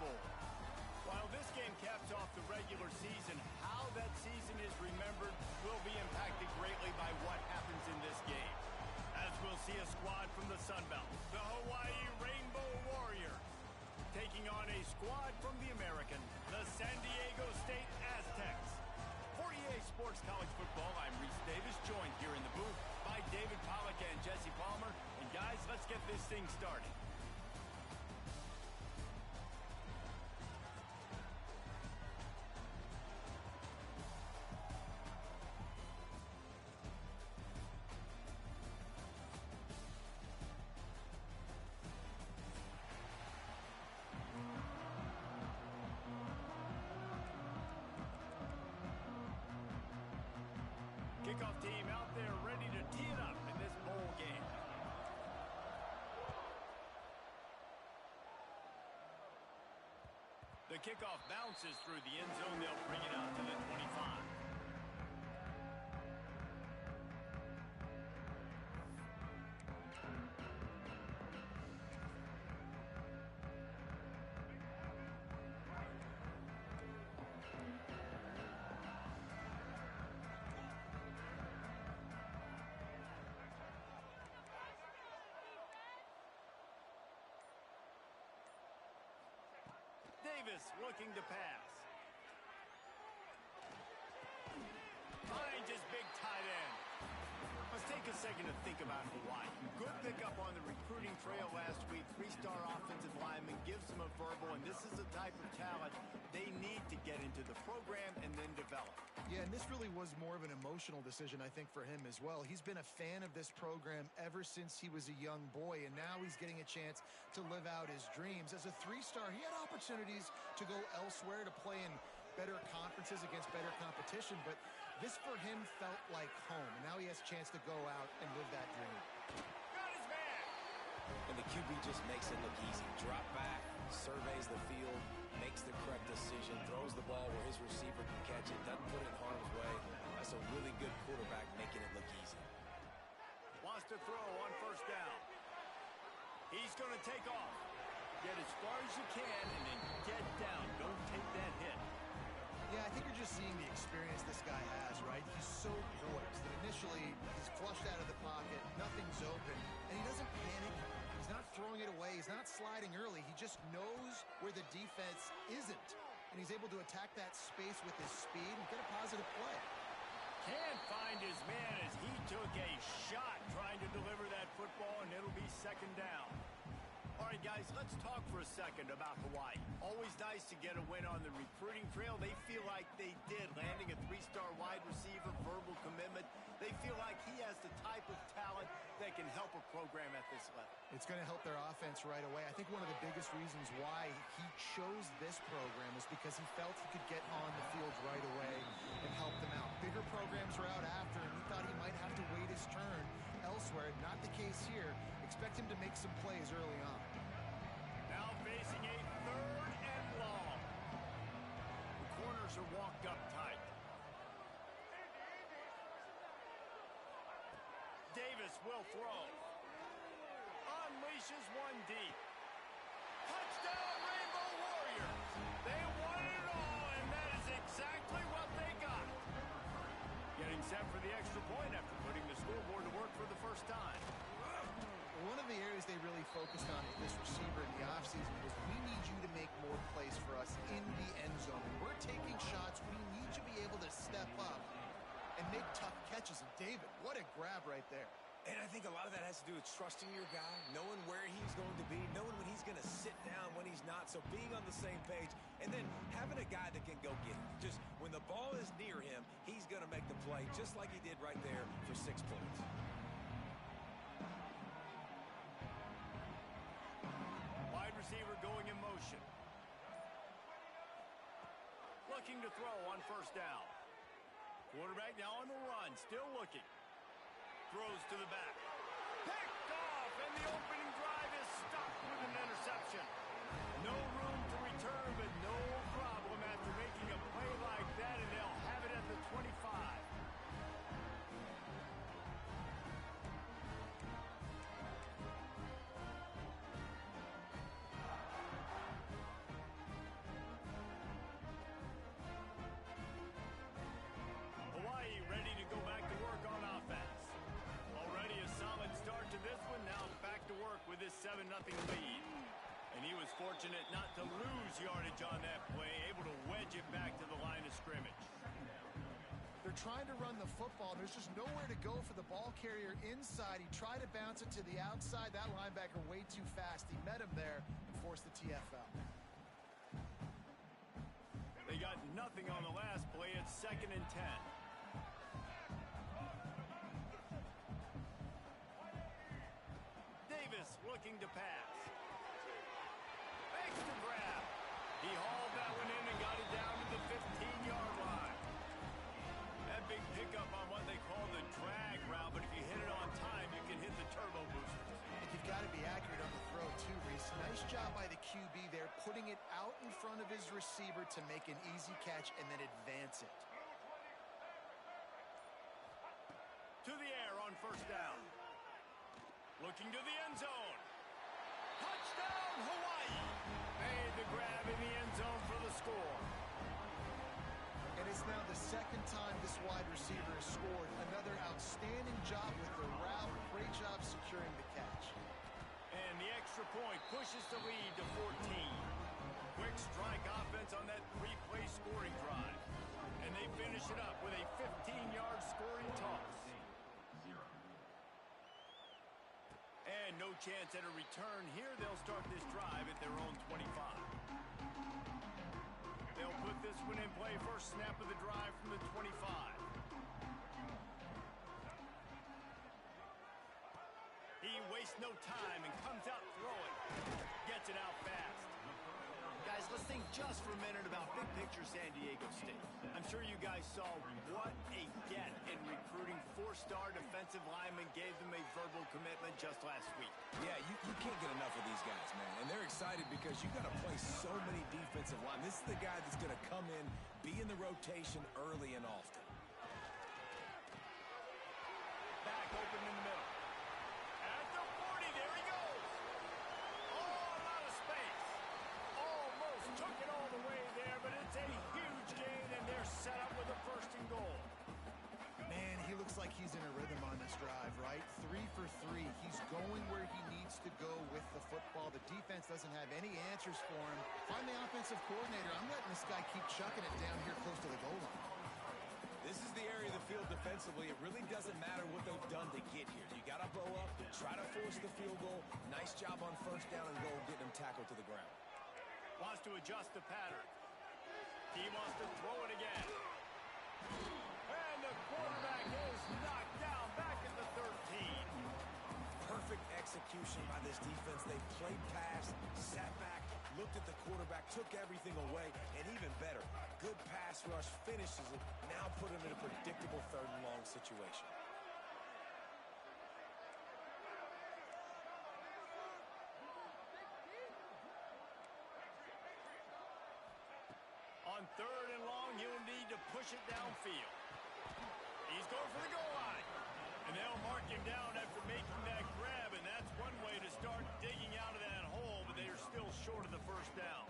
Bowl. While this game caps off the regular season, how that season is remembered will be impacted greatly by what happens in this game. As we'll see a squad from the Sun Belt, the Hawaii Rainbow Warriors, taking on a squad from the American, the San Diego State Aztecs. For EA Sports College Football, I'm Reese Davis, joined here in the booth by David Pollack and Jesse Palmer. And guys, let's get this thing started. Kickoff team out there ready to tee it up in this bowl game. The kickoff bounces through the end zone. They'll bring it out to the 25. Davis looking to pass. Finds his big tight end. Let's take a second to think about Hawaii. Good pickup on the recruiting trail last week. Three-star offensive lineman gives them a verbal, and this is the type of talent they need to get into the program and then develop. Yeah, and this really was more of an emotional decision, I think, for him as well. He's been a fan of this program ever since he was a young boy, and now he's getting a chance to live out his dreams. As a three-star, he had opportunities to go elsewhere, to play in better conferences against better competition, but this for him felt like home, and now he has a chance to go out and live that dream. Got his man! And the QB just makes it look easy. Drop back, surveys the field, makes the correct decision, throws the ball where his receiver can catch it, doesn't put it in harm's way. That's a really good quarterback making it look easy. Wants to throw on first down. He's going to take off. Get as far as you can and then get down. Don't take that hit. Yeah, I think you're just seeing the experience this guy has, right? He's so poised that initially he's flushed out of the pocket, nothing's open, and he doesn't panic. He's not throwing it away. He's not sliding early. He just knows where the defense isn't, and he's able to attack that space with his speed and get a positive play. Can't find his man as he took a shot trying to deliver that football, and it'll be second down. All right, guys, let's talk for a second about Hawaii. Always nice to get a win on the recruiting trail. They feel like they did, landing a three-star wide receiver, verbal commitment. They feel like he has the type of talent that can help a program at this level. It's going to help their offense right away. I think one of the biggest reasons why he chose this program is because he felt he could get on the field right away and help them out. Bigger programs are out after, and he thought he might have to wait his turn elsewhere. Not the case here. Expect him to make some plays early on. Now facing a third and long. The corners are walked up tight. Davis will throw. Unleashes one deep. Touchdown, Rainbow Warriors! They wanted it all, and that is exactly what they got. Getting set for the extra point after putting the scoreboard to work for the first time. One of the areas they really focused on with this receiver in the offseason was, we need you to make more plays for us in the end zone. When we're taking shots, we need you to be able to step up and make tough catches. And David, what a grab right there. And I think a lot of that has to do with trusting your guy, knowing where he's going to be, knowing when he's going to sit down, when he's not, so being on the same page, and then having a guy that can go get it. Just when the ball is near him, he's going to make the play, just like he did right there for 6 points. Wide receiver going in motion. Looking to throw on first down. Quarterback now on the run, still looking. Throws to the back. Picked off, and the opening drive is stopped with an interception. No room to return, but no problem after making a play like that, and they'll have it at the 25. 3-0 lead. And he was fortunate not to lose yardage on that play, able to wedge it back to the line of scrimmage. They're trying to run the football. There's just nowhere to go for the ball carrier inside. He tried to bounce it to the outside. That linebacker way too fast. He met him there and forced the TFL. They got nothing on the last play. It's 2nd and 10. Davis looking to pass. Makes the grab. He hauled that one in and got it down to the 15-yard line. That big pickup on what they call the drag route, but if you hit it on time, you can hit the turbo booster. And you've got to be accurate on the throw, too, Reese. Nice job by the QB there, putting it out in front of his receiver to make an easy catch and then advance it. To the air on 1st down. Looking to the end zone. Touchdown, Hawaii! Made the grab in the end zone for the score. And it's now the 2nd time this wide receiver has scored. Another outstanding job with the route. Great job securing the catch. And the extra point pushes the lead to 14. Quick strike offense on that 3-play scoring drive. And they finish it up with a 15-yard scoring toss. And no chance at a return here. They'll start this drive at their own 25. They'll put this one in play. First snap of the drive from the 25. He wastes no time and comes out throwing. Gets it out fast. Guys, let's think just for a minute about big picture San Diego State. I'm sure you guys saw what a get in recruiting. 4-star defensive linemen gave them a verbal commitment just last week. Yeah, you can't get enough of these guys, man. And they're excited because you got to play so many defensive line. This is the guy that's going to come in, be in the rotation early and often. Back open in the middle. At the 40, there he goes. All out of space. Almost took it all the way there, but it's a huge gain, and they're set up with a 1st and goal. Man, he looks like he's in a rhythm on this drive, right? 3 for 3. He's going where he needs to go with the football. The defense doesn't have any answers for him. Find the offensive coordinator. I'm letting this guy keep chucking it down here close to the goal line. This is the area of the field defensively. It really doesn't matter what they've done to get here. You got to bow up, try to force the field goal. Nice job on 1st down and goal, getting him tackled to the ground. Wants to adjust the pattern. He wants to throw it again. And the quarterback is knocked down back at the 13. Perfect execution by this defense. They played pass, sat back, looked at the quarterback, took everything away, and even better, good pass rush, finishes it, now put him in a predictable 3rd and long situation. On 3rd and long, he'll need to push it downfield. He's going for the goal line. And they'll mark him down after making that grab, and that's one way to start digging out of that hole, but they are still short of the 1st down.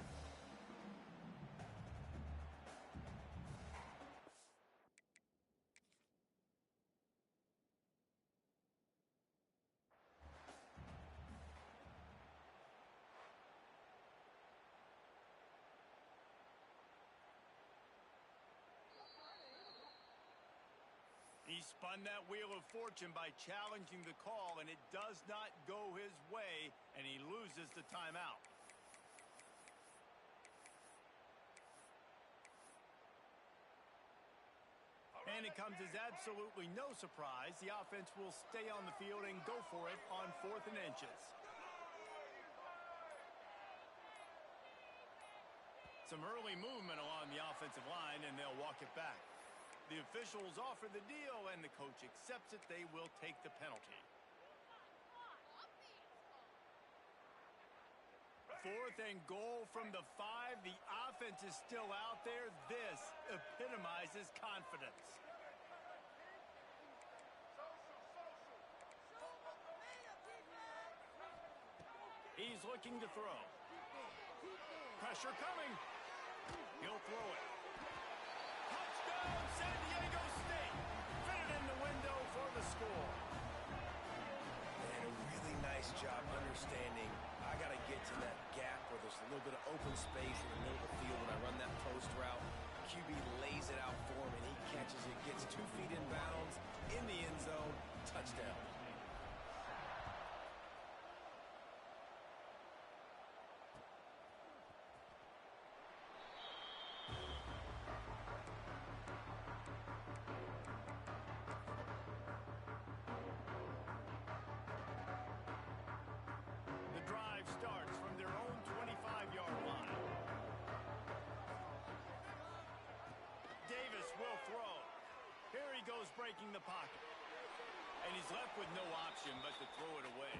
He spun that wheel of fortune by challenging the call, and it does not go his way, and he loses the timeout. And it comes as absolutely no surprise. The offense will stay on the field and go for it on 4th and inches. Some early movement along the offensive line, and they'll walk it back. The officials offer the deal, and the coach accepts it. They will take the penalty. 4th and goal from the 5. The offense is still out there. This epitomizes confidence. He's looking to throw. Pressure coming. He'll throw it. Touchdown, San Diego State. Fit it in the window for the score. And a really nice job understanding, I There's a little bit of open space in the middle of the field when I run that post route. QB lays it out for him, and he catches it, gets 2 feet in bounds, in the end zone, touchdown. The drive starts from their own 25-yard line. Davis will throw. Here he goes breaking the pocket. And he's left with no option but to throw it away.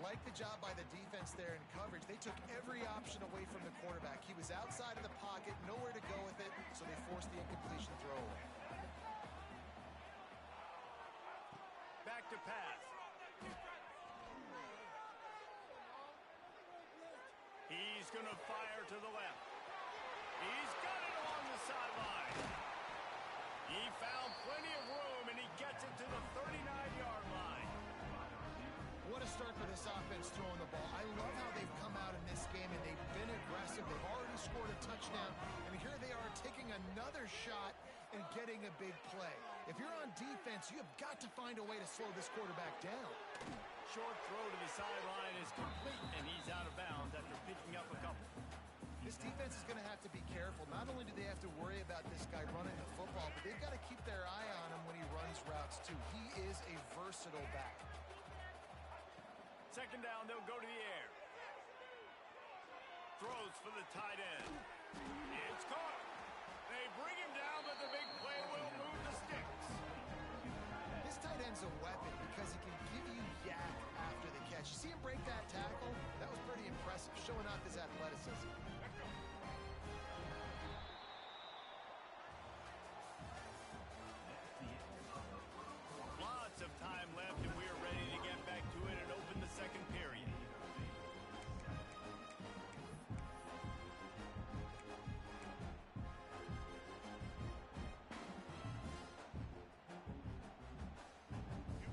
Like the job by the defense there in coverage. They took every option away from the quarterback. He was outside of the pocket, nowhere to go with it, so they forced the incompletion throw away. Back to pass. He's going to fire to the left. He's got it along the sideline. He found plenty of room, and he gets it to the 39-yard line. What a start for this offense throwing the ball. I love how they've come out in this game, and they've been aggressive. They've already scored a touchdown, and here they are taking another shot and getting a big play. If you're on defense, you have got to find a way to slow this quarterback down. Short throw to the sideline is complete, and he's out of bounds after picking up a couple. This defense is going to have to be careful. Not only do they have to worry about this guy running the football, but they've got to keep their eye on him when he runs routes, too. He is a versatile back. Second down, they'll go to the air. Throws for the tight end. It's caught. They bring him down, but the big play will move the sticks. This tight end's a weapon because he can give you yak after the catch. You see him break that tackle? That was pretty impressive, showing off his athleticism. Lots of time left, and we are ready to get back to it and open the second period.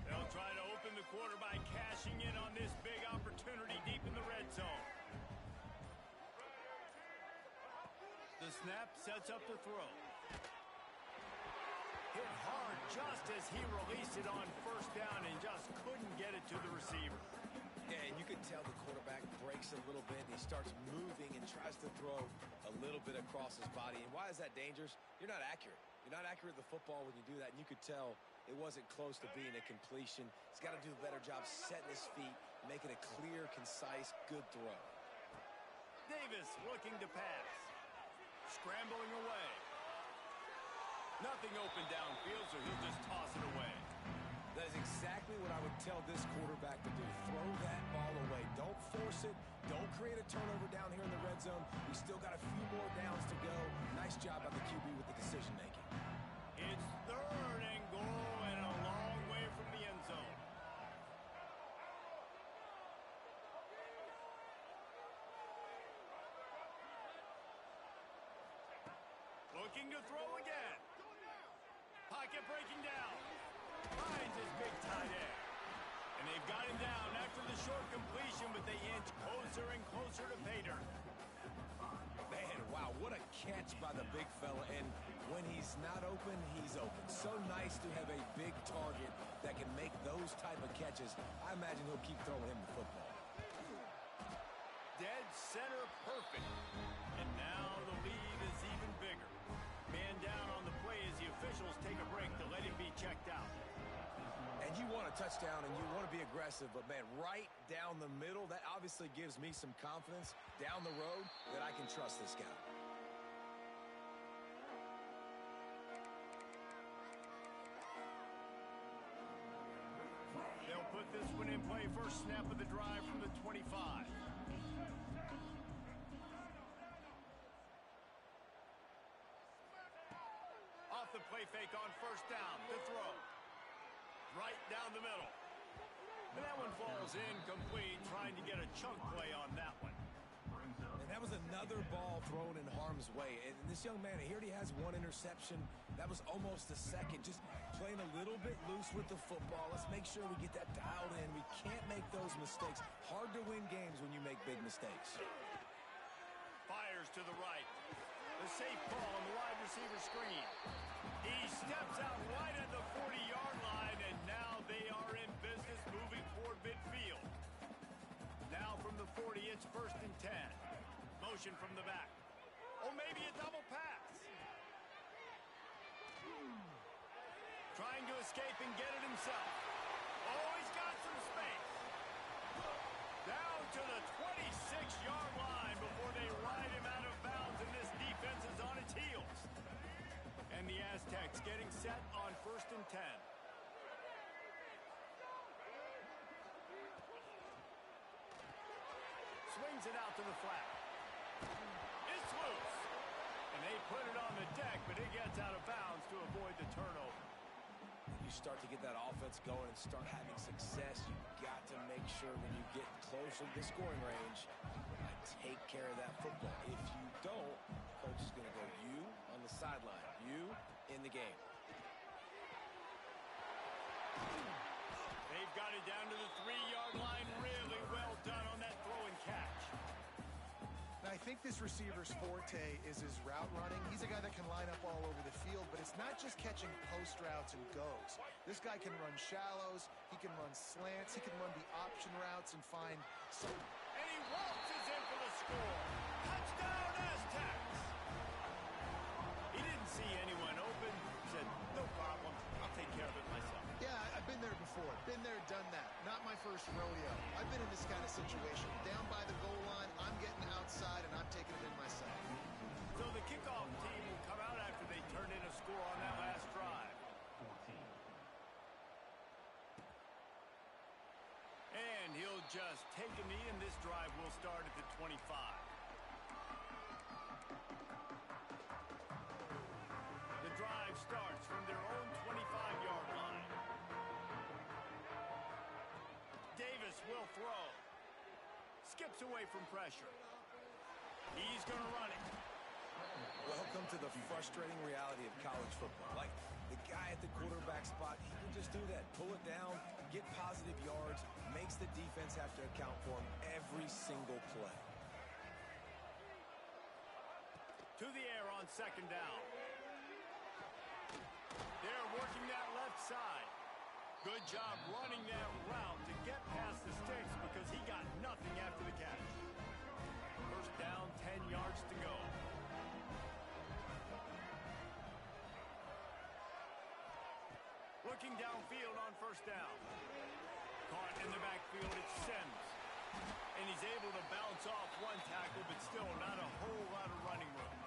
They'll try to open the quarter by cashing in on this big opportunity deep in the red zone. The snap sets up the throw. Hit hard just as he released it on first down and just couldn't get it to the receiver. Yeah, and you can tell the quarterback breaks a little bit, and he starts moving and tries to throw a little bit across his body. And why is that dangerous? You're not accurate. You're not accurate with the football when you do that, and you could tell it wasn't close to being a completion. He's got to do a better job setting his feet, making a clear, concise, good throw. Davis looking to pass. Scrambling away. Nothing open downfield, so he'll just toss it away. That is exactly what I would tell this quarterback to do. Throw that ball away. Don't force it. Don't create a turnover down here in the red zone. We still got a few more downs to go. Nice job by the QB with the decision-making. It's third and goal and a long way from the end zone. Looking to throw again. Pocket breaking down. Finds his big tight end. And they've got him down after the short completion, but they inch closer and closer to pay dirt. Man, wow, what a catch by the big fella. And when he's not open, he's open. So nice to have a big target that can make those type of catches. I imagine he'll keep throwing him the football. Dead center perfect. And now the lead is even bigger. Man down on the play as the officials take a break to let him be checked out. And you want a touchdown and you want to be aggressive, but man, right down the middle, that obviously gives me some confidence down the road that I can trust this guy. They'll put this one in play. First snap of the drive from the 25. Off the play fake on first down. The throw. Right down the middle. And that one falls incomplete, trying to get a chunk play on that one. And that was another ball thrown in harm's way. And this young man, he already has one interception. That was almost a second. Just playing a little bit loose with the football. Let's make sure we get that dialed in. We can't make those mistakes. Hard to win games when you make big mistakes. to the right. The safe call on the wide receiver screen. He steps out right at the 40-yard line, and now they are in business moving toward midfield. Now from the 40, it's 1st and 10. Motion from the back. Oh, maybe a double pass. Trying to escape and get it himself. Oh, he's got some space. Down to the 26-yard line before they ride him out of bounds, and this defense is on its heels. And the Aztecs getting set on 1st and 10. Swings it out to the flat. It's loose. And they put it on the deck, but it gets out of bounds to avoid the turnover. You start to get that offense going and start having success, you've got to make sure when you get closer to the scoring range, take care of that football. If you don't, coach is going to go you on the sideline, you in the game. They've got it down to the 3-yard line. Really well done on that throw and catch. Now, I think this receiver's forte is his route running. He's a guy that can line up all over the field, but it's not just catching post routes and goes. This guy can run shallows, he can run slants, he can run the option routes and find some... And he waltzes in for the score. Touchdown, Aztecs! He didn't see anyone open. Said, no problem, I'll take care of it myself. Yeah, I've been there before. Been there, done that. Not my first rodeo. I've been in this kind of situation. Down by the goal line, I'm getting outside, and I'm taking it in myself. So the kickoff team will come out after they turn in a score on that last drive. And he'll just take a knee, and this drive will start at the 25. The drive starts from their own 25-yard line. Davis will throw. Skips away from pressure. He's going to run it. Welcome to the frustrating reality of college football. Like, the guy at the quarterback spot, he can just do that. Pull it down, get positive yards, makes the defense have to account for him every single play. To the air on 2nd down. They're working that left side. Good job running that route to get past the sticks because he got nothing after the catch. 1st down, 10 yards to go. Looking downfield on 1st down. Caught in the backfield, it's Sims. And he's able to bounce off one tackle, but still not a whole lot of running room.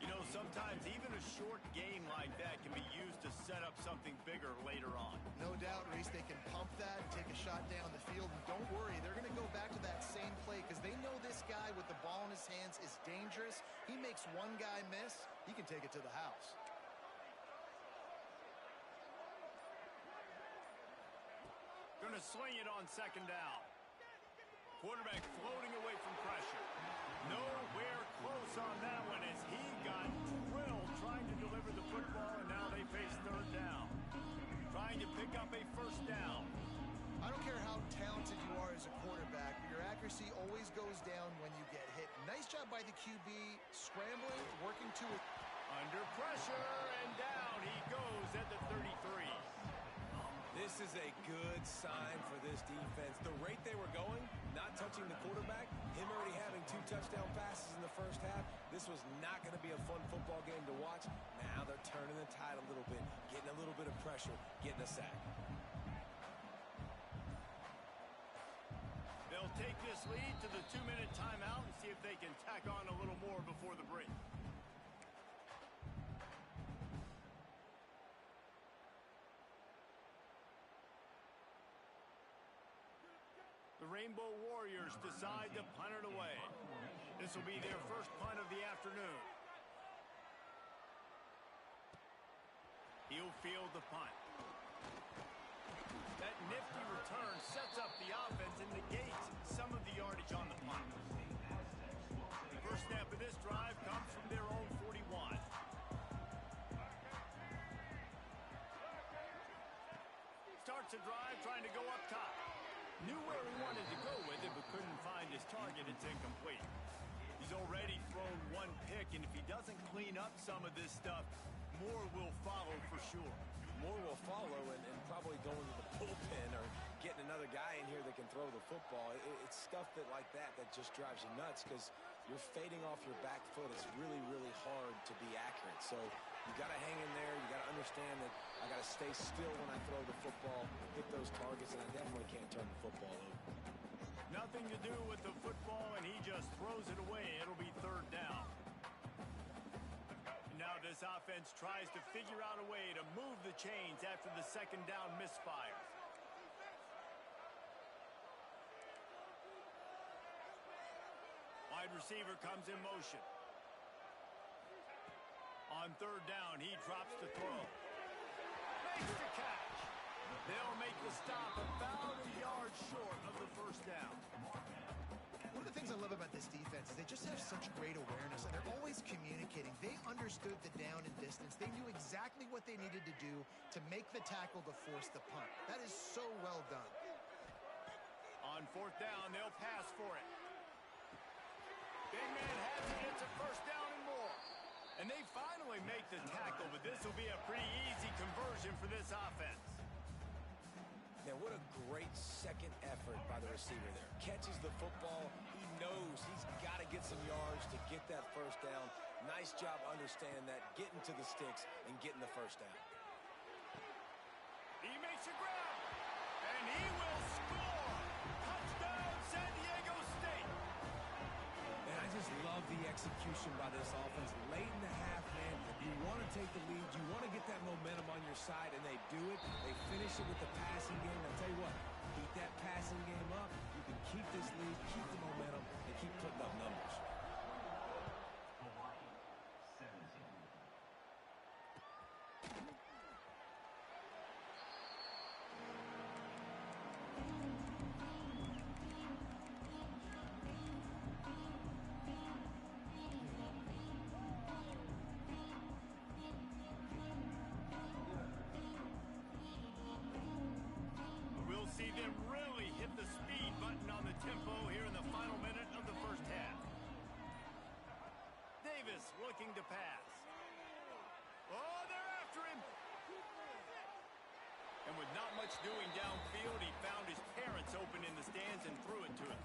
You know, sometimes even a short gain like that can be used to set up something bigger later on. No doubt, Reese, they can pump that, take a shot down the field, and don't worry, they're going to go back to that same play because they know this guy with the ball in his hands is dangerous. He makes one guy miss, he can take it to the house. Going to swing it on 2nd down. Quarterback floating away from pressure. Nowhere close on that one as he got drilled trying to deliver the football, and now they face 3rd down. Trying to pick up a 1st down. I don't care how talented you are as a quarterback, but your accuracy always goes down when you get hit. Nice job by the QB, scrambling, working to it. Under pressure, and down he goes at the 33. This is a good sign for this defense. The rate they were going, not touching the quarterback, him already having 2 touchdown passes in the 1st half, this was not going to be a fun football game to watch. Now they're turning the tide a little bit, getting a little bit of pressure, getting a sack. They'll take this lead to the 2-minute timeout and see if they can tack on a little more before the break. The Rainbow Warriors decide to punt it away. This will be their first punt of the afternoon. He'll field the punt. That nifty return sets up the offense and negates some of the yardage on the punt. The first snap of this drive comes from their own 41. Starts a drive trying to go up top. Knew where he wanted to go with it, but couldn't find his target. It's incomplete. He's He's already thrown one pick, and if he doesn't clean up some of this stuff, more will follow for sure. More will follow, and probably going to the bullpen or getting another guy in here that can throw the football. It's stuff like that just drives you nuts because you're fading off your back foot. It's really, really hard to be accurate. So you got to hang in there. You got to understand that I got to stay still when I throw the football, hit those targets, and I definitely can't turn the football over. Nothing to do with the football, and he just throws it away. It'll be third down. Now this offense tries to figure out a way to move the chains after the second down misfire. Wide receiver comes in motion. On third down, he drops to throw. Makes the catch. They'll make the stop about a yard short of the first down. One of the things I love about this defense is they just have such great awareness, and they're always communicating. They understood the down and distance. They knew exactly what they needed to do to make the tackle to force the punt. That is so well done. On fourth down, they'll pass for it. Big man has it. It's a first down and more. And they finally make the tackle, but this will be a pretty easy conversion for this offense. Now, what a great second effort by the receiver there. Catches the football. He knows he's got to get some yards to get that first down. Nice job understanding that, getting to the sticks and getting the first down. He makes a grab, and he will score. Touchdown, San Diego State. And I just love the execution by this offense. Late in the half, man, you want to take the lead. You want to get that momentum on your side, and they do it. They finish it with the passing game. I'll tell you what, keep that passing game up. You can keep this lead, keep the momentum, and keep putting up numbers. See them really hit the speed button on the tempo here in the final minute of the first half. Davis looking to pass. Oh, they're after him. And with not much doing downfield, he found his parents open in the stands and threw it to him.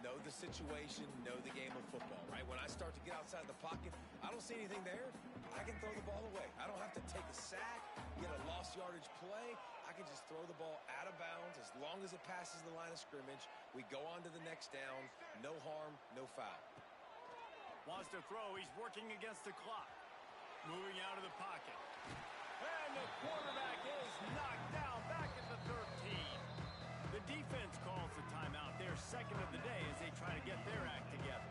Know the situation, know the game of football, right? When I start to get outside the pocket, I don't see anything there. I can throw the ball away. I don't have to take a sack, get a lost yardage play. I can just throw the ball out of bounds as long as it passes the line of scrimmage. We go on to the next down. No harm, no foul. Wants to throw. He's working against the clock. Moving out of the pocket. And the quarterback is knocked down back at the 13. The defense calls the timeout. Their second of the day as they try to get their act together.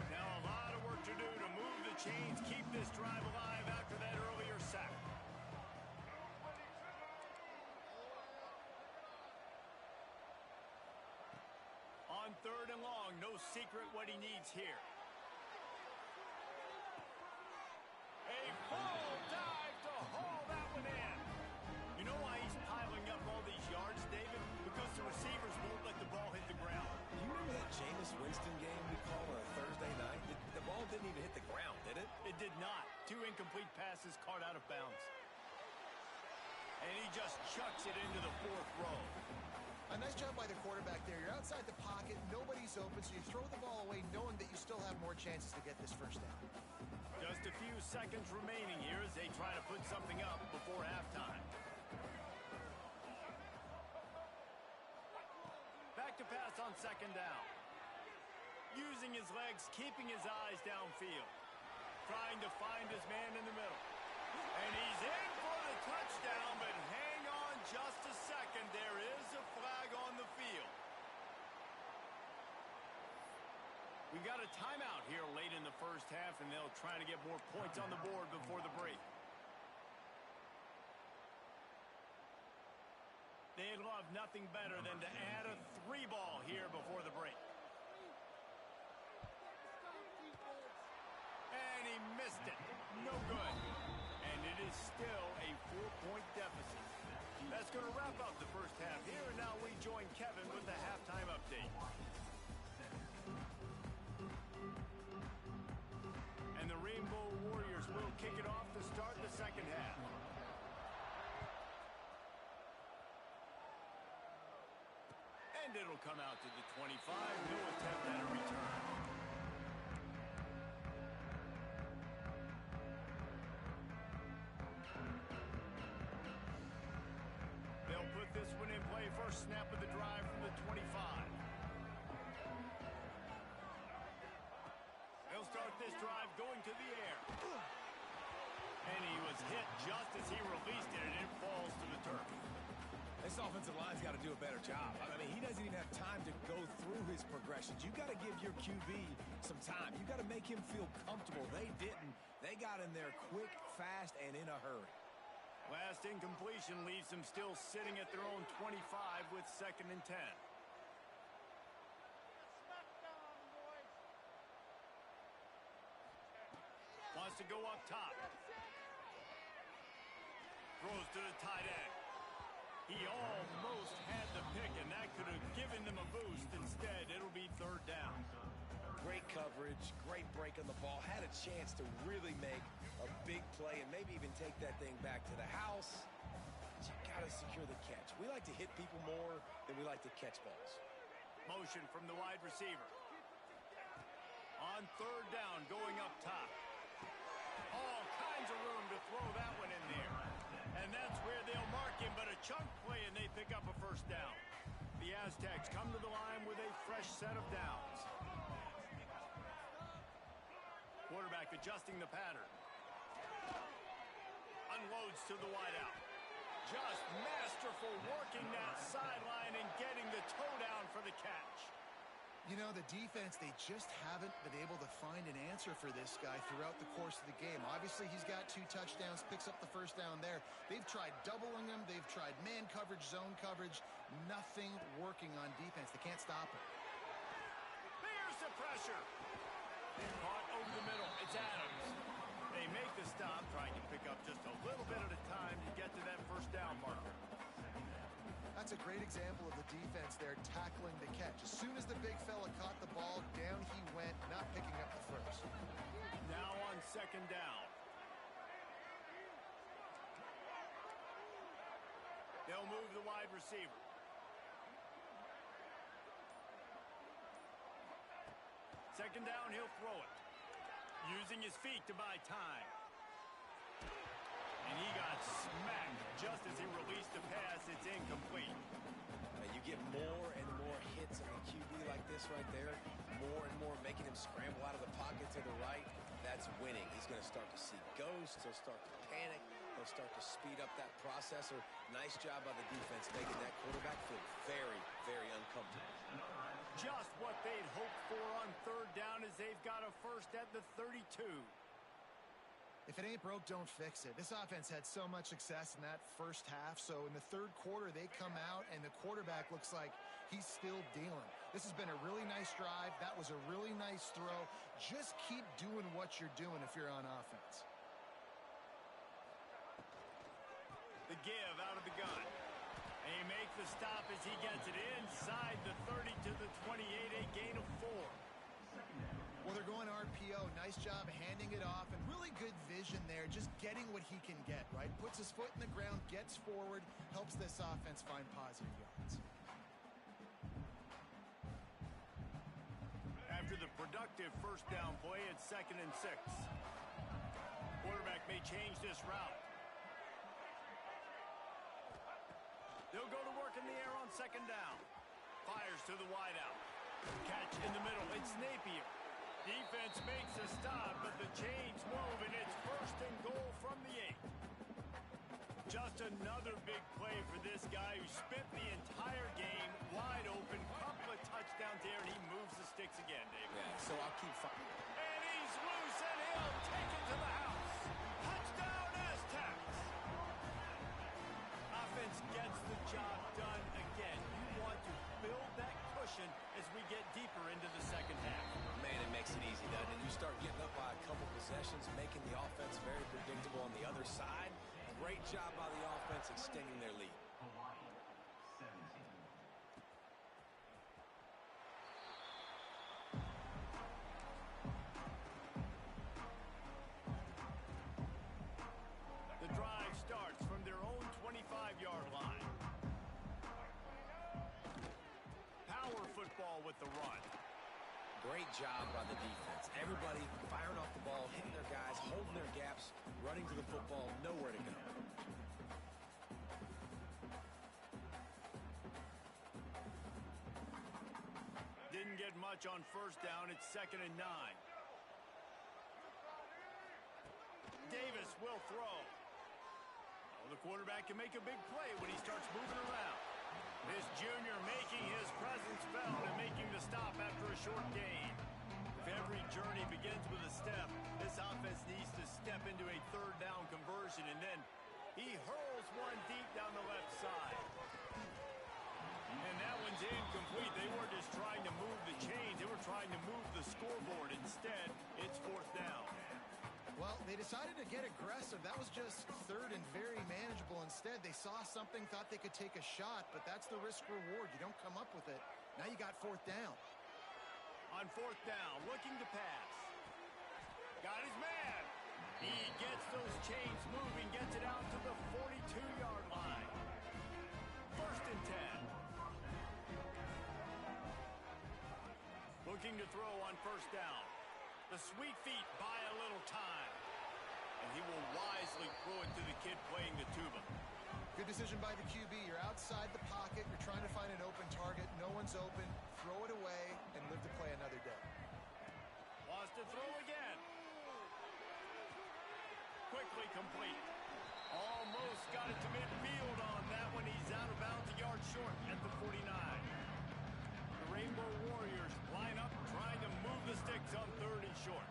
Now a lot of work to do to move the chains, keep this drive alive after that earlier sack. On third and long, no secret what he needs here. A full dive to haul that one in. You know why he's piling up all these yards, David? Because the receivers won't let the ball hit the ground. You remember that Jameis Winston game we called on a Thursday night? The ball didn't even hit the ground, did it? It did not. 2 incomplete passes caught out of bounds. And he just chucks it into the fourth row. A nice job by the quarterback there. You're outside the pocket, nobody's open, so you throw the ball away knowing that you still have more chances to get this first down. Just a few seconds remaining here as they try to put something up before halftime. Back to pass on second down. Using his legs, keeping his eyes downfield. Trying to find his man in the middle. And he's in for the touchdown, but hang on just a second. There is a flag on the field. We got a timeout here late in the first half, and they'll try to get more points on the board before the break. They'd love nothing better than to add a 3-ball here before the break. And he missed it. No good. And it is still a 4-point deficit. That's going to wrap up the first half here, and now we join Kevin with the halftime update. And the Rainbow Warriors will kick it off to start the second half. And it'll come out to the 25. No attempt at a return. They'll put this one in play. First snap of the drive from the 25. They'll start this drive going to the air. And he was hit just as he released it, and it falls to the turf. This offensive line's got to do a better job. I mean, he doesn't even have time to go through his progressions. You got to give your QB some time. You got to make him feel comfortable. They didn't. They got in there quick, fast, and in a hurry. Last incompletion leaves them still sitting at their own 25 with 2nd and 10. Wants to go up top. Throws to the tight end. He almost had the pick, and that could have given them a boost. Instead, it'll be 3rd down. Great coverage, great break on the ball. Had a chance to really make a big play and maybe even take that thing back to the house. But you got to secure the catch. We like to hit people more than we like to catch balls. Motion from the wide receiver. On 3rd down, going up top. All kinds of room to throw that one in there. And that's where they'll mark him, but a chunk play, and they pick up a 1st down. The Aztecs come to the line with a fresh set of downs. Quarterback adjusting the pattern. Unloads to the wideout. Just masterful working that sideline and getting the toe down for the catch. You know, the defense, they just haven't been able to find an answer for this guy throughout the course of the game. Obviously, he's got 2 touchdowns, picks up the 1st down there. They've tried doubling him. They've tried man coverage, zone coverage. Nothing working on defense. They can't stop him. There's the pressure. Caught over the middle. It's Adams. They make the stop, trying to pick up just a little bit at a time to get to that 1st down marker. That's a great example of the defense there tackling the catch. As soon as the big fella caught the ball, down he went, not picking up the 1st. Now on 2nd down. They'll move the wide receiver. Second down, he'll throw it. Using his feet to buy time. And he got smacked just as he released the pass. It's incomplete. You get more and more hits on a QB like this right there. More and more making him scramble out of the pocket to the right. That's winning. He's going to start to see ghosts. He'll start to panic. He'll start to speed up that processor. Nice job by the defense making that quarterback feel very, very uncomfortable. Just what they'd hoped for on 3rd down as they've got a 1st at the 32. If it ain't broke, don't fix it. This offense had so much success in that 1st half, so in the 3rd quarter, they come out, and the quarterback looks like he's still dealing. This has been a really nice drive. That was a really nice throw. Just keep doing what you're doing if you're on offense. The give out of the gun. And he makes the stop as he gets it inside the 30 to the 28, a gain of 4. Well, they're going RPO. Nice job handing it off, and really good vision there, just getting what he can get, right? Puts his foot in the ground, gets forward, helps this offense find positive yards. After the productive 1st down play, it's 2nd and 6. Quarterback may change this route. They'll go to work in the air on 2nd down. Fires to the wideout. Catch in the middle. It's Napier. Defense makes a stop, but the chains move, and it's 1st and goal from the 8. Just another big play for this guy who spent the entire game wide open. Couple of touchdowns there, and he moves the sticks again, David. Yeah, so I'll keep fighting. And he's loose, and he'll take it to the house. Touchdown, Aztecs! Offense gets the job done again. You want to build that cushion as we get deeper into the 2nd half. Man, it makes it easy, doesn't it? You start getting up by a couple possessions, making the offense very predictable on the other side. Great job by the offense extending their lead. the run. Great job by the defense. Everybody firing off the ball, hitting their guys, holding their gaps, running to the football, nowhere to go. Didn't get much on first down. It's 2nd and 9. Davis will throw. The quarterback can make a big play when he starts moving around. This junior making his presence felt and making the stop after a short gain. If every journey begins with a step, this offense needs to step into a 3rd down conversion, and then he hurls one deep down the left side. And that one's incomplete. They weren't just trying to move the chains. They were trying to move the scoreboard. Instead, it's 4th down. Well, they decided to get aggressive. That was just 3rd and very manageable. Instead, they saw something, thought they could take a shot, but that's the risk reward. You don't come up with it. Now you got 4th down. On 4th down, looking to pass. Got his man. He gets those chains moving, gets it out to the 42-yard line. 1st and 10. Looking to throw on 1st down. The sweet feet buy a little time. And he will wisely throw it to the kid playing the tuba. Good decision by the QB. You're outside the pocket. You're trying to find an open target. No one's open. Throw it away and live to play another day. Wants to throw again. Quickly complete. Almost got it to midfield on that one. He's out of bounds a yard short at the 49. The Rainbow Warriors line up trying to move the sticks on 3rd and short.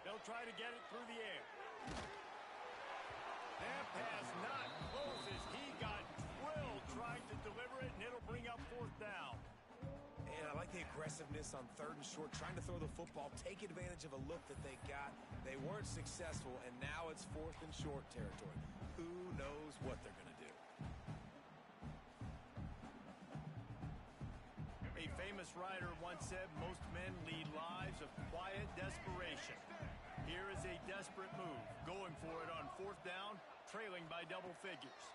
They'll try to get it through the air. That pass not close as he got drilled trying to deliver it, and it'll bring up 4th down. And I like the aggressiveness on 3rd and short, trying to throw the football, take advantage of a look that they got. They weren't successful, and now it's 4th and short territory. Who knows what they're going to do? A famous writer once said, most men lead lives of quiet desperation. Here is a desperate move, going for it on 4th down, trailing by double figures.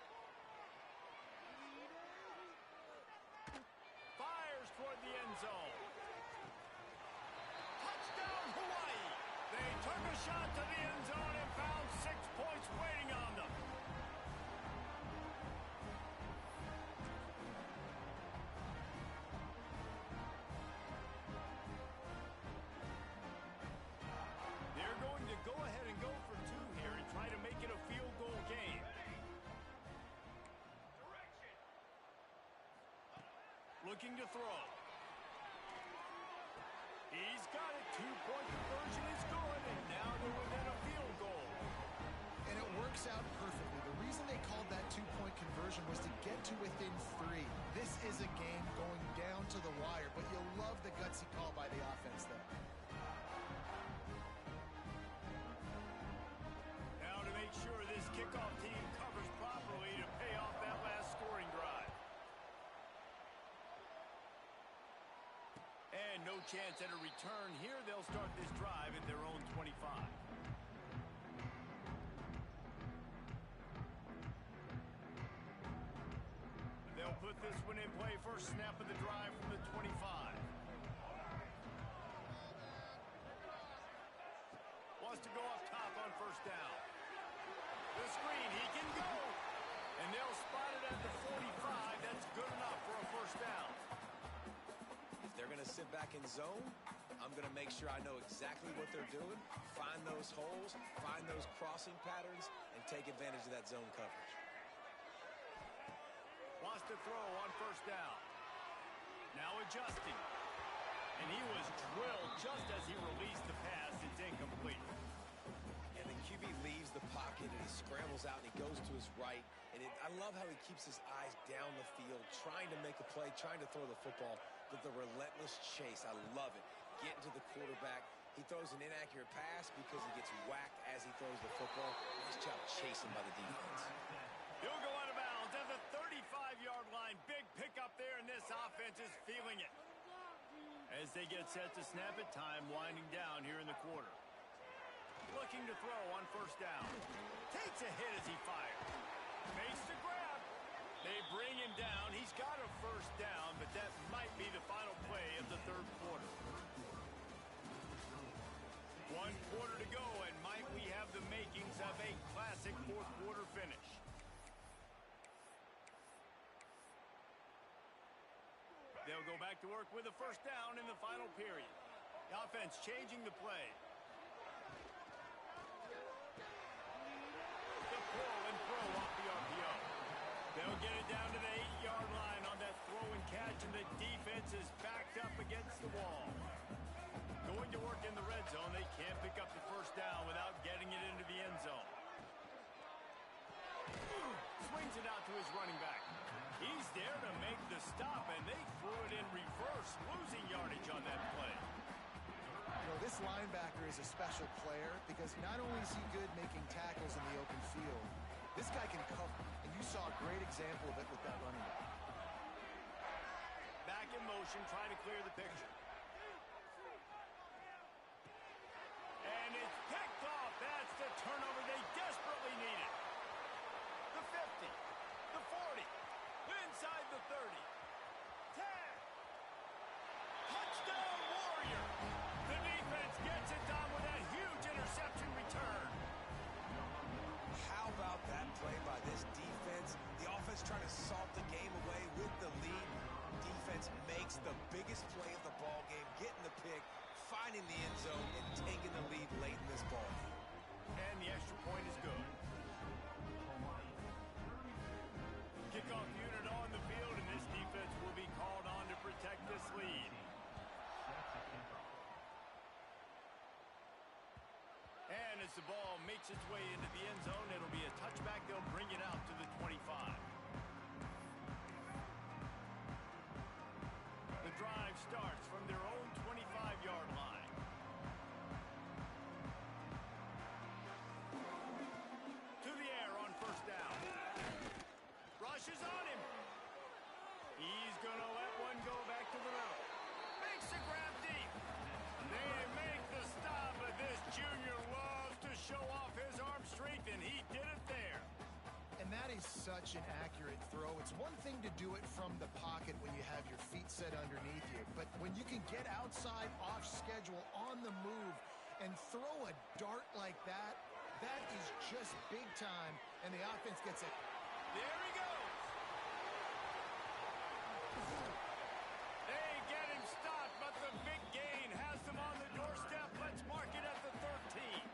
Fires toward the end zone. Touchdown, Hawaii! They took a shot to the end zone and found 6 points waiting on them. They're going to go ahead and go for 2 here and try to make it a field goal game. Looking to throw. He's got it. 2-point conversion is good, and now they're within a field goal. And it works out perfectly. The reason they called that 2-point conversion was to get to within 3. This is a game going down to the wire, but you'll love the gutsy call by the offense there. Now to make sure this kickoff team covers properly to pay off that last scoring drive. And no chance at a return here. They'll start this drive at their own 25. They'll put this one in play. First snap of the drive from the 25. Wants to go up top on 1st down. The screen, he can go. And they'll spot it at the 45. That's good enough for a 1st down. If they're going to sit back in zone, I'm going to make sure I know exactly what they're doing, find those holes, find those crossing patterns, and take advantage of that zone coverage. Wants to throw on 1st down. Now adjusting. And he was drilled just as he released the pass. It's incomplete. And the QB leaves the pocket and he scrambles out and he goes to his right. And I love how he keeps his eyes down the field, trying to make a play, trying to throw the football. But the relentless chase, I love it. Getting to the quarterback. He throws an inaccurate pass because he gets whacked as he throws the football. Nice job chasing by the defense. He'll go out of bounds at the 35-yard line. Big pickup there, and this offense is feeling it. As they get set to snap it, time winding down here in the quarter. Looking to throw on 1st down. Takes a hit as he fires. Makes the grab. They bring him down. He's got a first down, but that might be the final play of the third quarter. 1 quarter to go, and might we have the makings of a classic fourth quarter finish. They'll go back to work with a first down in the final period. The offense changing the play. The pull and throw off the RPO. They'll get it down to the 8-yard line on that throw and catch, and the defense is backed up against the wall. Going to work in the red zone. They can't pick up the first down without getting it into the end zone. Swings it out to his running back. He's there to make the stop, and they threw it in reverse, losing yardage on that play. You know, this linebacker is a special player because not only is he good making tackles in the open field, this guy can cover, and you saw a great example of it with that running back. Back in motion, trying to clear the picture. And it's picked off. That's the turnover they desperately needed. The 50, the 40, inside the 30. 10. Touchdown, Warrior. The defense gets it done with that huge interception return. How about that play by this defense? The offense trying to salt the game away with the lead. Defense makes the biggest play of the ball game, getting the pick, finding the end zone, and taking the lead late in this ball game. And the extra point is good. Kickoff unit on the field, and this defense will be called on to protect this lead. And as the ball makes its way into the end zone, it'll be a touchback. They'll bring it out to the 25. The drive starts from their own 25-yard line. To the air on first down. Rushes on him. He's going to let one go back to the middle. Makes the grab deep. They make the stop, but this junior loves to show off his arm strength, and he did it there. And that is such an accurate throw. It's one thing to do it from the pocket when you have your feet set underneath you, but when you can get outside, off schedule, on the move, and throw a dart like that, that is just big time, and the offense gets it. There he goes. They get him stopped, but the big gain has them on the doorstep. Let's mark it at the 13.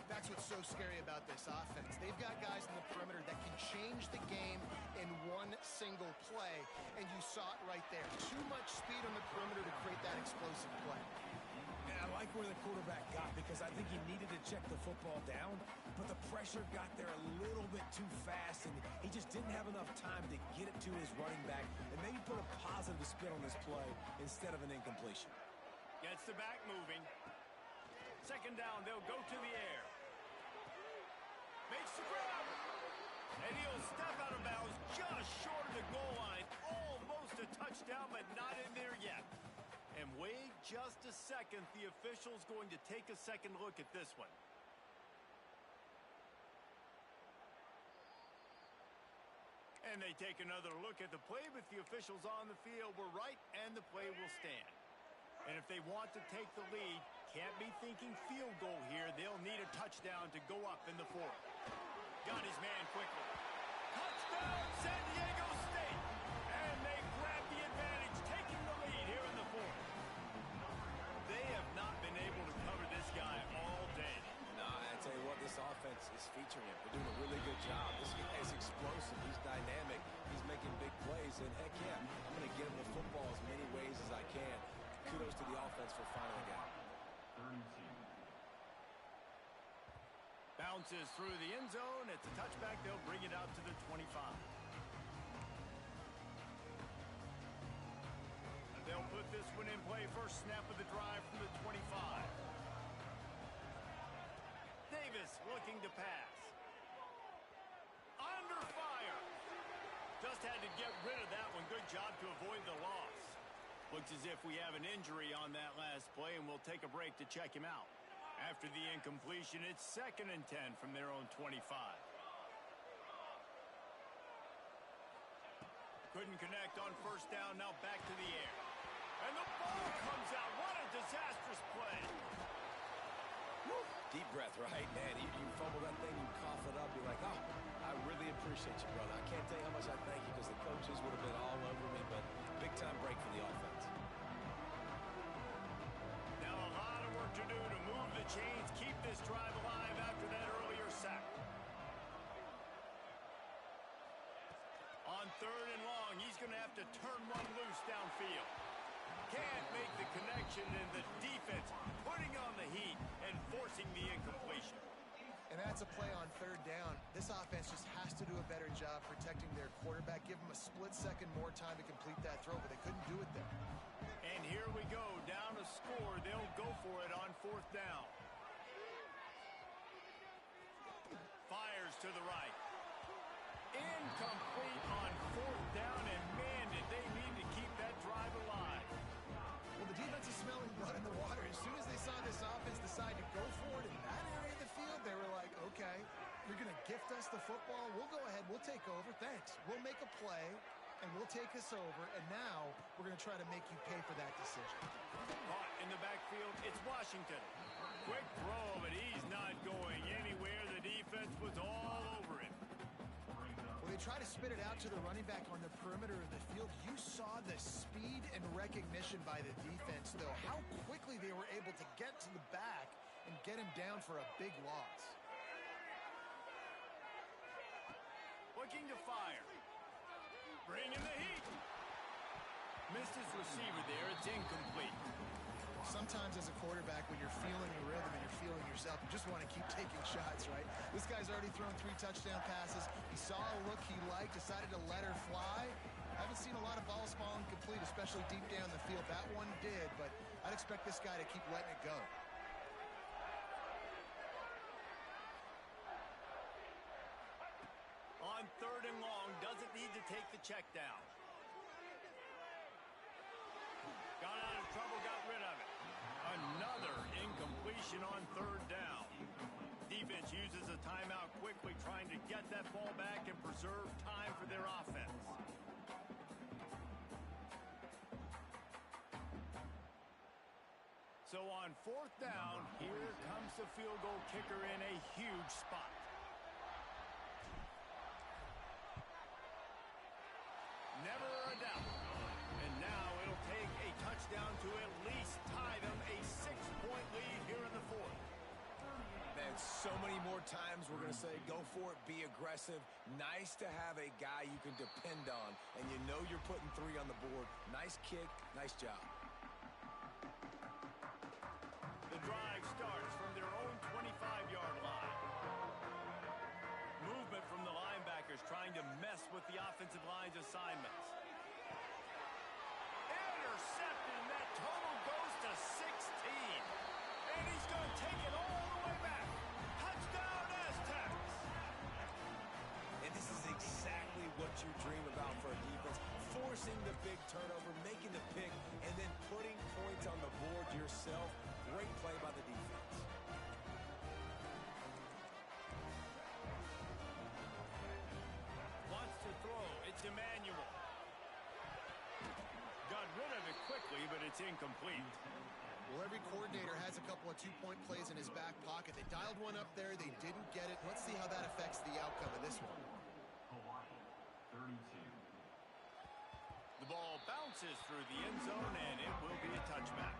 That's what's so scary about this offense. They've got guys in the perimeter that can change the game in one single play, and you saw it right there. Too much speed on the perimeter to create that explosive play. And I like where the quarterback got because I think he needed to check the football down, but the pressure got there a little bit too fast, and he just didn't have enough time to get it to his running back and maybe put a positive spin on this play instead of an incompletion. Gets the back moving. Second down, they'll go to the air. Makes the grab. And he'll step out of bounds just short of the goal line. Almost a touchdown, but not in there yet. And wait just a second. The official's going to take a second look at this one. And they take another look at the play, but the officials on the field were right, and the play will stand. And if they want to take the lead, can't be thinking field goal here. They'll need a touchdown to go up in the fourth. Got his man quickly. Touchdown, San Diego State! And they grab the advantage, taking the lead here in the fourth. They have not been able to cover this guy all day. Nah, I tell you what, this offense is featuring him. They're doing a really good job. This guy is explosive. He's dynamic. He's making big plays. And heck yeah, I'm going to get him the football as many ways as I can. Kudos to the offense for finding the guy. Bounces through the end zone. It's a touchback. They'll bring it out to the 25. They'll put this one in play. First snap of the drive from the 25. Davis looking to pass. Under fire. Just had to get rid of that one. Good job to avoid the loss. Looks as if we have an injury on that last play, and we'll take a break to check him out. After the incompletion, it's 2nd and 10 from their own 25. Couldn't connect on first down, now back to the air. And the ball comes out. What a disastrous play. Woo. Deep breath, right? Man, you fumble that thing, you cough it up, you're like, oh, I really appreciate you, brother. I can't tell you how much I thank you because the coaches would have been all over me, but big-time break for the offense. Now a lot of work to do to move the chains, keep this drive alive after that earlier sack. On third and long, he's going to have to turn one loose downfield. Can't make the connection, and the defense putting on the heat and forcing the incompletion. And that's a play on third down. This offense just has to do a better job protecting their quarterback. Give them a split second more time to complete that throw, but they couldn't do it there. And here we go, down a score. They'll go for it on fourth down. Fires to the right. Incomplete on fourth down, and man, did they need to keep that drive alive. Well, the defense is smelling blood in the water. As soon as they saw this offense decide to go for it in that area of the field, they were like, okay, you're going to gift us the football. We'll go ahead. We'll take over. Thanks. We'll make a play, and we'll take us over. And now we're going to try to make you pay for that decision. Caught in the backfield, it's Washington. Quick throw, but he's not going anywhere. The defense was all over him. Well, they try to spit it out to the running back on the perimeter of the field. You saw the speed and recognition by the defense, though. How quickly they were able to get to the back and get him down for a big loss. Looking to fire. Bringing the heat. Missed his receiver there. It's incomplete. Sometimes as a quarterback, when you're feeling the rhythm and you're feeling yourself, you just want to keep taking shots, right? This guy's already thrown 3 touchdown passes. He saw a look he liked, decided to let her fly. I haven't seen a lot of balls falling complete, especially deep down the field. That one did, but I'd expect this guy to keep letting it go. On third and long, doesn't need to take the check down. Got out of trouble, got rid of it. Another incompletion on third down. Defense uses a timeout quickly, trying to get that ball back and preserve time for their offense. So on fourth down, here comes the field goal kicker in a huge spot. Never a doubt. And now it'll take a touchdown to at least tie them a 6-point lead here in the fourth. Man, so many more times we're going to say, go for it, be aggressive. Nice to have a guy you can depend on, and you know you're putting 3 on the board. Nice kick, nice job. The drive starts from their own 25-yard line. Movement from the linebackers trying to mess with the offensive line's assignments. Intercepted, and that total goes to 16. And he's going to take it all the way back. Touchdown, Aztecs! And this is exactly what you dream about for a defense. Forcing the big turnover, making the pick, and then putting points on the board yourself. Great play by the defense. Wants to throw. It's Emmanuel. Got rid of it quickly, but it's incomplete. Well, every coordinator has a couple of 2-point plays in his back pocket. They dialed one up there. They didn't get it. Let's see how that affects the outcome of this one. The ball bounces through the end zone, and it will be a touchback.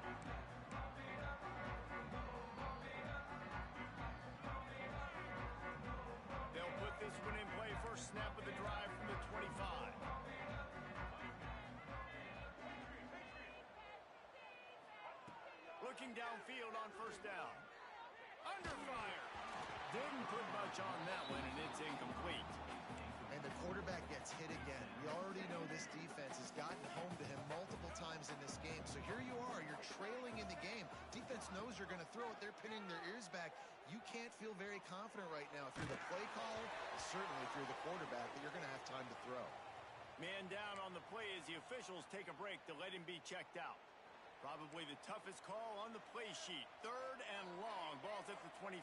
They'll put this one in play. First snap of the drive from the 25. Looking downfield on first down. Under fire. Didn't put much on that one, and it's incomplete. And the quarterback gets hit again. We already know this defense has gotten home to him multiple times in this game. So here you are. You're trailing in the game. Defense knows you're going to throw it. They're pinning their ears back. You can't feel very confident right now. If you're the play caller, certainly if you're the quarterback, that you're going to have time to throw. Man down on the play as the officials take a break to let him be checked out. Probably the toughest call on the play sheet. Third and long. Ball's at the 25.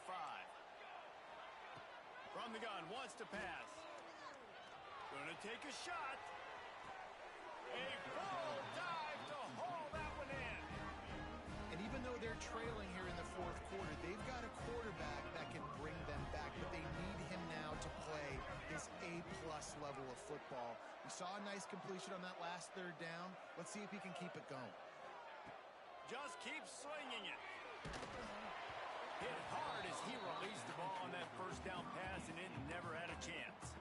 From the gun, wants to pass. Gonna take a shot. A full dive to haul that one in. And even though they're trailing here in the fourth quarter, they've got a quarterback that can bring them back, but they need him now to play his A-plus level of football. We saw a nice completion on that last third down. Let's see if he can keep it going. Just keep slinging it. Hit hard as he released the ball on that first down pass, and it never had a chance.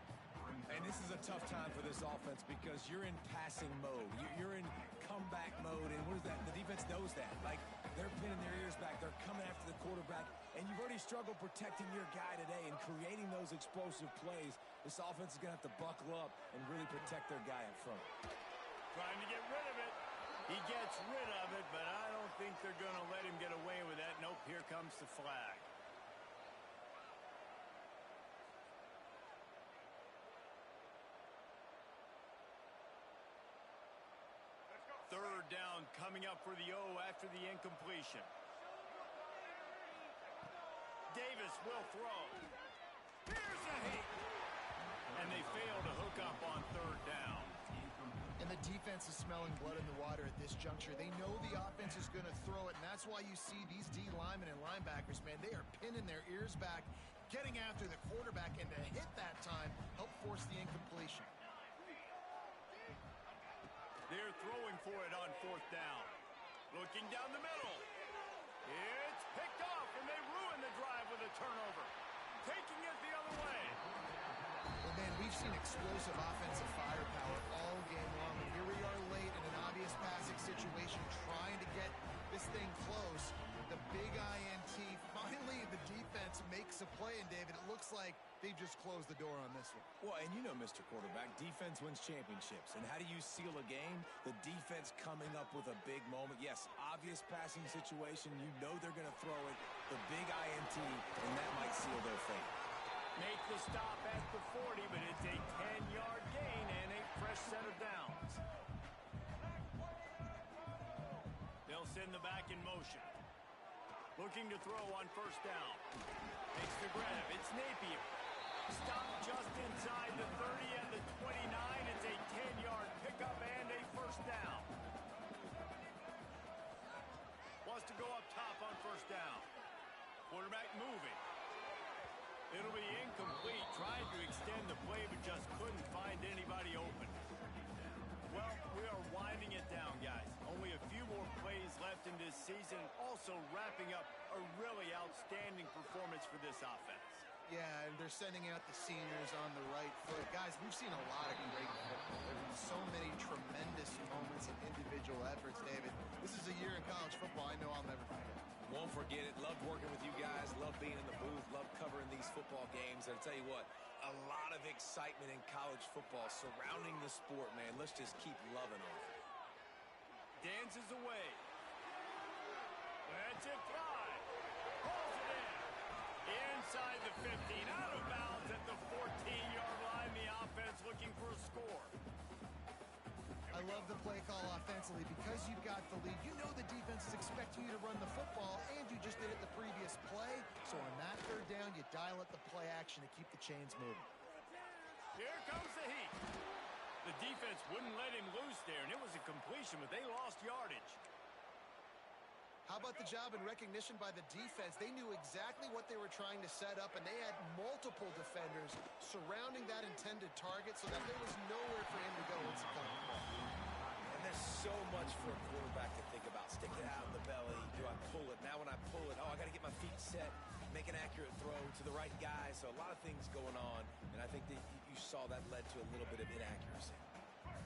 And this is a tough time for this offense because you're in passing mode. You're in comeback mode, and what is that? The defense knows that. Like, they're pinning their ears back. They're coming after the quarterback, and you've already struggled protecting your guy today and creating those explosive plays. This offense is going to have to buckle up and really protect their guy in front. Trying to get rid of it. He gets rid of it, but I don't think they're going to let him get away with that. Nope, here comes the flag. Third down coming up for the O after the incompletion. Davis will throw. Here's a hit. And they fail to hook up on third down. And the defense is smelling blood in the water at this juncture. They know the offense is going to throw it, and that's why you see these D linemen and linebackers, man, they are pinning their ears back, getting after the quarterback, and to hit that time, help force the incompletion. They're throwing for it on fourth down. Looking down the middle. It's picked off, and they ruin the drive with a turnover. Taking it the other way. Well, man, we've seen explosive offensive firepower all game long, and here we are late in an obvious passing situation trying to get this thing close. The big INT, finally the defense makes a play, and David, it looks like they've just closed the door on this one. Well, and you know, Mr. Quarterback, defense wins championships. And how do you seal a game? The defense coming up with a big moment. Yes, obvious passing situation. You know they're going to throw it. The big INT, and that might seal their fate. Make the stop at the 40, but it's a 10-yard gain and a fresh set of downs. They'll send the back in motion. Looking to throw on first down. Makes the grab. It's Napier. Stopped just inside the 30 and the 29. It's a 10-yard pickup and a first down. Wants to go up top on first down. Quarterback moving. It'll be incomplete. Trying to extend the play, but just couldn't find anybody open. Well, we are winding it down, guys. Only a few more plays left in this season. Also wrapping up a really outstanding performance for this offense. Yeah, and they're sending out the seniors on the right foot. Guys, we've seen a lot of great football. There have been so many tremendous moments and individual efforts, David. This is a year in college football I know I'll never forget. Won't forget it. Loved working with you guys. Loved being in the booth. Loved covering these football games. And I'll tell you what, a lot of excitement in college football surrounding the sport, man. Let's just keep loving on it. Dances away. That's it, fly. Pulls it in. Inside the 15. Out of bounds at the 14-yard line. The offense looking for a score. I love the play call offensively because you've got the lead. You know the defense is expecting you to run the football, and you just did it the previous play. So on that third down, you dial up the play action to keep the chains moving. Here comes the heat. The defense wouldn't let him loose there, and it was a completion, but they lost yardage. How about the job and recognition by the defense? They knew exactly what they were trying to set up, and they had multiple defenders surrounding that intended target so that there was nowhere for him to go once he caught the ball. And there's so much for a quarterback to think about. Stick it out in the belly. Do I pull it? Now when I pull it, I got to get my feet set, make an accurate throw to the right guy. So a lot of things going on, and I think that you saw that led to a little bit of inaccuracy.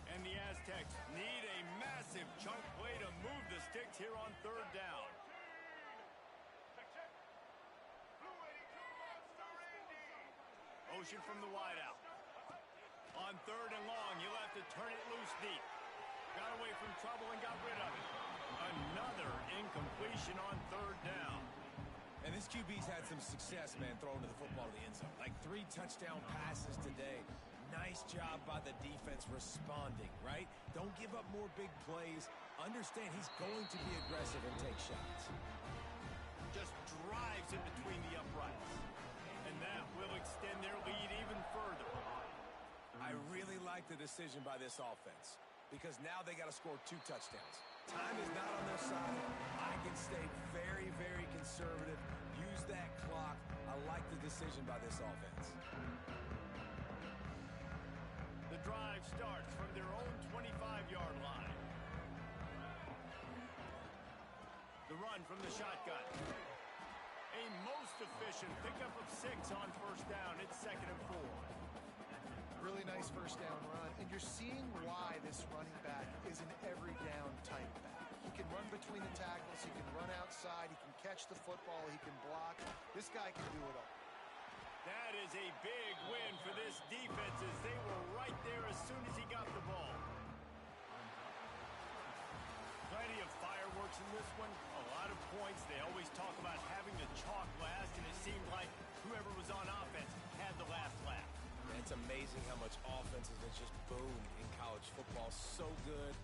And the Aztecs need a massive chunk play to move the sticks here on third down. Motion from the wideout. On third and long, he'll have to turn it loose deep. Got away from trouble and got rid of it. Another incompletion on third down. And this QB's had some success, man, throwing to the football to the end zone. Like 3 touchdown passes today. Nice job by the defense responding, right? Don't give up more big plays. Understand he's going to be aggressive and take shots. Just drives in between the uprights. And that will extend their lead even further. I really like the decision by this offense. because now they got to score 2 touchdowns. Time is not on their side. I can stay very, very conservative. Use that clock. I like the decision by this offense. The drive starts from their own 25-yard line. The run from the shotgun. A most efficient pickup of 6 on first down. It's 2nd and 4. Really nice first down run, and you're seeing why this running back is an every down type back. He can run between the tackles, he can run outside, he can catch the football, he can block. This guy can do it all. That is a big win for this defense as they were right there as soon as he got the ball. Plenty of fireworks in this one, a lot of points. They always talk about having to chalk last, and it seemed like whoever was on offense had the last laugh. It's amazing how much offense has been just boomed in college football. So good.